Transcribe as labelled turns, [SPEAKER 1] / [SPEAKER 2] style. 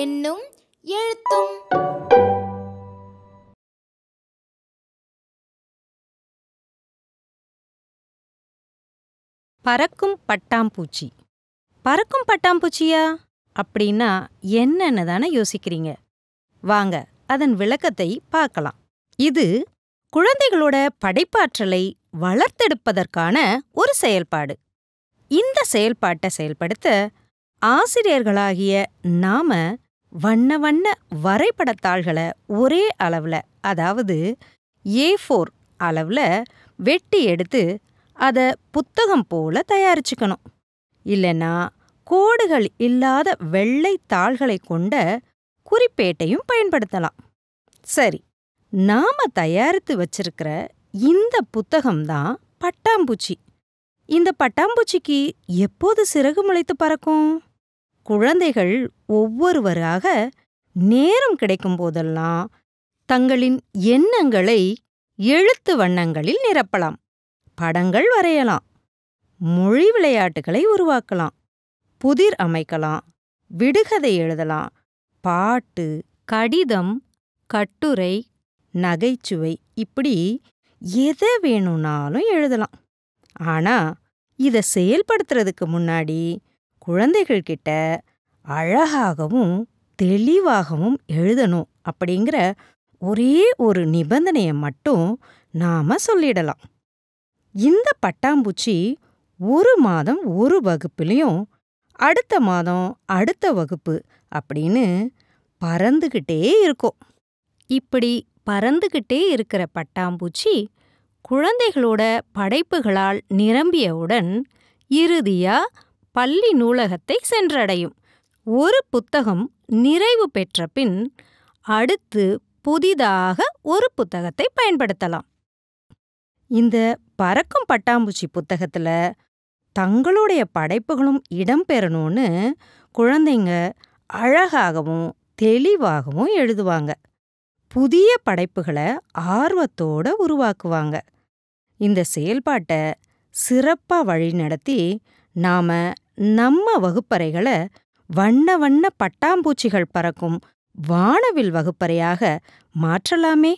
[SPEAKER 1] எண்ணும் எழுத்தும்.
[SPEAKER 2] பறக்கும் பட்டாம்பூச்சி. பறக்கும் பட்டாம்பூச்சியா அப்படின்னா என்னன்னு தானே யோசிக்கிறீங்க. வாங்க அதன் விளக்கத்தை பார்க்கலாம். இது குழந்தைகளோட படைப்பாற்றலை வளர்த்தெடுப்பதற்கான ஒரு செயல்பாடு. இந்த செயல்பாட்டை செயல்படுத்த ஆசிரியர்களாகிய நாம வண்ண வண்ண வரைபடத்தாள்களை ஒரே அளவில், அதாவது A4 அளவில் வெட்டி எடுத்து அதை புத்தகம் போல தயாரிச்சுக்கணும். இல்லைன்னா கோடுகள் இல்லாத வெள்ளை தாள்களை கொண்ட குறிப்பேட்டையும் பயன்படுத்தலாம். சரி, நாம தயாரித்து வச்சிருக்கிற இந்த புத்தகம்தான் பட்டாம்பூச்சி. இந்த பட்டாம்பூச்சிக்கு எப்போது சிறகு முளைத்து பறக்கும்? குழந்தைகள் ஒவ்வொருவராக நேரம் கிடைக்கும் போதெல்லாம் தங்களின் எண்ணங்களை எழுத்து வண்ணங்களில் நிரப்பலாம், படங்கள் வரையலாம், மொழி விளையாட்டுகளை உருவாக்கலாம், புதிர் அமைக்கலாம், விடுகதை எழுதலாம், பாட்டு, கடிதம், கட்டுரை, நகைச்சுவை, இப்படி எதை வேணும்னாலும் எழுதலாம். ஆனா இதை செயல்படுத்துறதுக்கு முன்னாடி குழந்தைகள்கிட்ட அழகாகவும் தெளிவாகவும் எழுதணும் அப்படிங்கிற ஒரே ஒரு நிபந்தனையை மட்டும் நாம சொல்லிடலாம். இந்த பட்டாம்பூச்சி ஒரு மாதம் ஒரு வகுப்புலையும் அடுத்த மாதம் அடுத்த வகுப்பு அப்படின்னு பறந்துகிட்டே இருக்கும். இப்படி பறந்துகிட்டே இருக்கிற பட்டாம்பூச்சி குழந்தைகளோட படைப்புகளால் நிரம்பியவுடன் இறுதியா பள்ளி நூலகத்தை சென்றடையும். ஒரு புத்தகம் நிறைவு பெற்ற பின் அடுத்து புதிதாக ஒரு புத்தகத்தை பயன்படுத்தலாம். இந்த பறக்கும் பட்டாம்பூச்சி புத்தகத்துல தங்களுடைய படைப்புகளும் இடம்பெறணும்னு குழந்தைங்க அழகாகவும் தெளிவாகவும் எழுதுவாங்க. புதிய படைப்புகளை ஆர்வத்தோட உருவாக்குவாங்க. இந்த செயல்பாட்டை சிறப்பாக வழிநடத்தி நாம நம்ம வகுப்பறைகளை வண்ண வண்ண பட்டாம்பூச்சிகள் பறக்கும் வானவில் வகுப்பறையாக மாற்றலாமே.